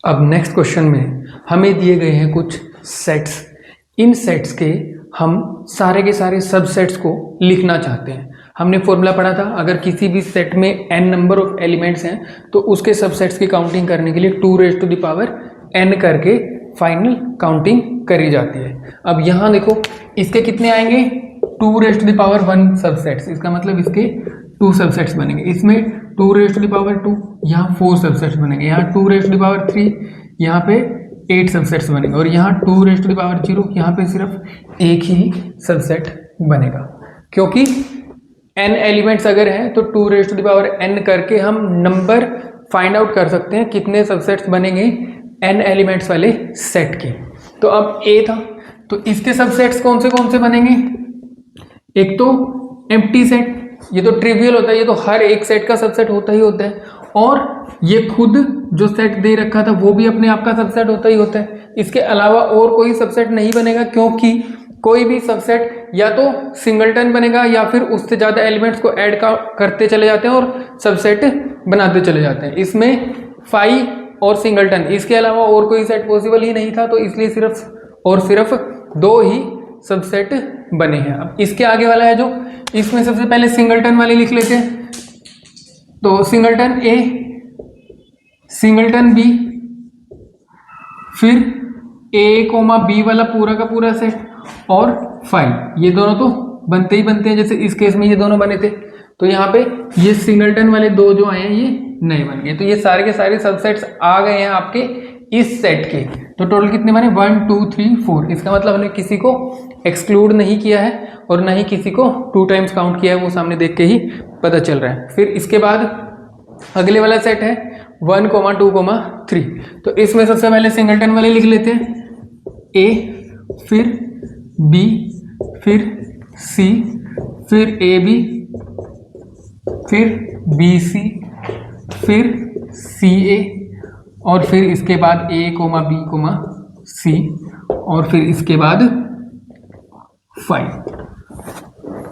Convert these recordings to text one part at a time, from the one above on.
अब next question में हमें दिए गए हैं कुछ सेट्स। इन सेट्स के हम सारे के सारे सबसेट्स को लिखना चाहते हैं। हमने फॉर्मूला पढ़ा था, अगर किसी भी सेट में n नंबर ऑफ एलिमेंट्स हैं तो उसके सबसेट्स की काउंटिंग करने के लिए 2n करके फाइनल काउंटिंग करी जाती है। अब यहाँ देखो इसके कितने आएंगे, 2n सबसेट्स, इसका मतलब इसके 2 सबसेट्स बनेंगे। इसमें 2 यहाँ 4 सबसेट्स बनेंगे, यहाँ 2 यहाँ पे 8 सबसेट्स बनेंगे और यहाँ 2 यहाँ पे सिर्फ एक ही सबसेट बनेगा। क्योंकि n एलिमेंट्स अगर हैं तो 2n करके हम नंबर फाइंड आउट कर सकते हैं कितने सबसेट्स बनेंगे n एलिमेंट्स वाले सेट के। तो अब a था, तो इसके सबसेट्स कौन से बनेंगे। एक तो एम्प्टी सेट, ये तो ट्रिवियल होता है, ये तो हर एक सेट का सबसेट होता ही होता है, और ये खुद जो सेट दे रखा था वो भी अपने आप का सबसेट होता ही होता है। इसके अलावा और कोई सबसेट नहीं बनेगा, क्योंकि कोई भी सबसेट या तो सिंगलटन बनेगा या फिर उससे ज़्यादा एलिमेंट्स को ऐड करते चले जाते हैं और सबसेट बनाते चले जाते हैं। इसमें फाई और सिंगलटन, इसके अलावा और कोई सेट पॉसिबल ही नहीं था, तो इसलिए सिर्फ और सिर्फ 2 ही सबसेट बने हैं। अब इसके आगे वाला है जो, इसमें सबसे पहले सिंगलटन वाले लिख लेते हैं। तो सिंगलटन ए, सिंगलटन बी, फिर a, b वाला पूरा का पूरा सेट और फाइव, ये दोनों तो बनते ही बनते हैं। जैसे इस केस में ये दोनों बने थे, तो यहाँ पे ये सिंगलटन वाले 2 जो आए हैं ये नए बन गए। तो ये सारे के सारे सबसेट्स आ गए हैं आपके इस सेट के। तो टोटल कितने बने, 1 2 3 4। इसका मतलब हमने किसी को एक्सक्लूड नहीं किया है और ना ही किसी को 2 टाइम्स काउंट किया है, वो सामने देख के ही पता चल रहा है। फिर इसके बाद अगले वाला सेट है 1 2 3। तो इसमें सबसे पहले सिंगलटन वाले लिख लेते हैं, a, फिर b, फिर c, फिर ab, फिर bc, फिर ca, और फिर इसके बाद a, b, c, और फिर इसके बाद 5।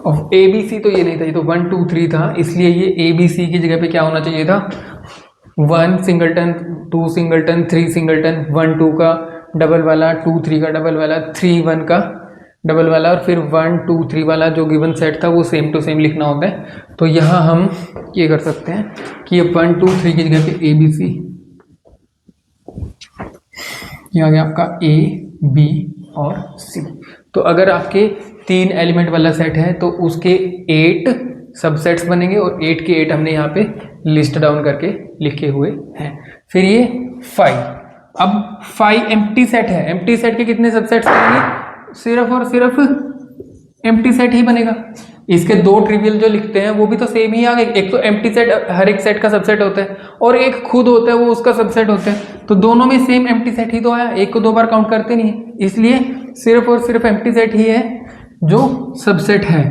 और ए बी सी तो ये नहीं था, ये तो 1 2 3 था, इसलिए ये ए बी सी की जगह पे क्या होना चाहिए था, 1 सिंगलटन, 2 सिंगलटन, 3 सिंगलटन, 1 2 का डबल वाला, 2 3 का डबल वाला, 3 1 का डबल वाला, और फिर 1 2 3 वाला जो गिवन सेट था वो सेम टू सेम लिखना होता है। तो यहाँ हम ये कर सकते हैं कि ये 1 2 3 की जगह पे ए बी सी, ये आ गया आपका ए बी और सी। तो अगर आपके 3 एलिमेंट वाला सेट है तो उसके 8 सबसेट्स बनेंगे, और 8 के 8 हमने यहाँ पे लिस्ट डाउन करके लिखे हुए हैं। फिर ये 5, अब 5 एम्प्टी सेट है। एम्प्टी सेट के कितने सबसेट्स बनेंगे, सिर्फ और सिर्फ एम्प्टी सेट ही बनेगा। इसके 2 ट्रिवियल जो लिखते हैं वो भी तो सेम ही आ गए। एक तो एम्प्टी सेट हर एक सेट का सबसेट होता है, और एक खुद होता है वो उसका सबसेट होता है। तो दोनों में सेम एम्प्टी सेट ही तो आया, एक को 2 बार काउंट करते नहीं है, इसलिए सिर्फ और सिर्फ एम्प्टी सेट ही है जो सबसेट है।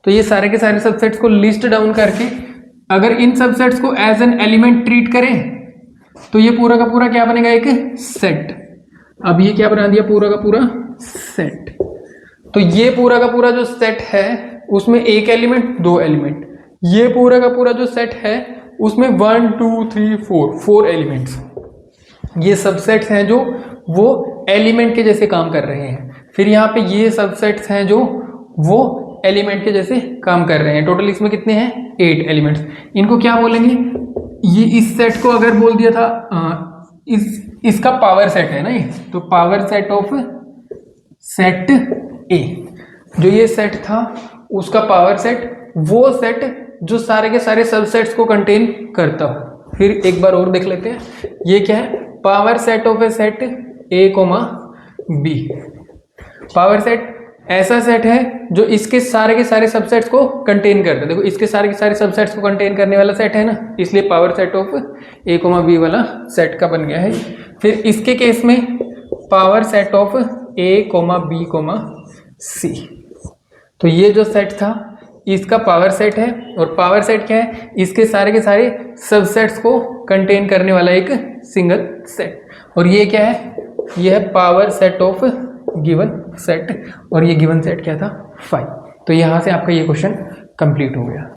तो ये सारे के सारे सबसेट्स को लिस्ट डाउन करके अगर इन सबसेट्स को एज एन एलिमेंट ट्रीट करें तो ये पूरा का पूरा क्या बनेगा, एक सेट। अब ये क्या बना दिया, पूरा का पूरा सेट। तो ये पूरा का पूरा जो सेट है उसमें एक एलिमेंट 2 एलिमेंट, ये पूरा का पूरा जो सेट है उसमें 1 2 3 4 एलिमेंट्स। ये सबसेट्स हैं जो वो एलिमेंट के जैसे काम कर रहे हैं। फिर यहाँ पे ये सबसेट्स हैं जो वो एलिमेंट के जैसे काम कर रहे हैं। टोटल इसमें कितने हैं, 8 एलिमेंट्स। इनको क्या बोलेंगे, ये इस सेट को अगर बोल दिया था इसका पावर सेट है ना ये, तो पावर सेट ऑफ सेट ए, जो ये सेट था उसका पावर सेट, वो सेट जो सारे के सारे सबसेट्स को कंटेन करता हो। फिर एक बार और देख लेते हैं, ये क्या है, power set of A set A B. Power set ऐसा सेट है जो इसके सारे के सारे सबसेट्स को कंटेन करता है। देखो इसके सारे के सारे सबसेट्स को कंटेन करने वाला सेट है ना, इसलिए power set of A B वाला सेट का बन गया है। फिर इसके केस में power set of A B C. तो ये जो सेट था इसका पावर सेट है, और पावर सेट क्या है, इसके सारे के सारे सबसेट्स को कंटेन करने वाला एक सिंगल सेट। और ये क्या है, ये है power set of given set, और ये गिवन सेट क्या था, 5। तो यहाँ से आपका ये क्वेश्चन कंप्लीट हो गया।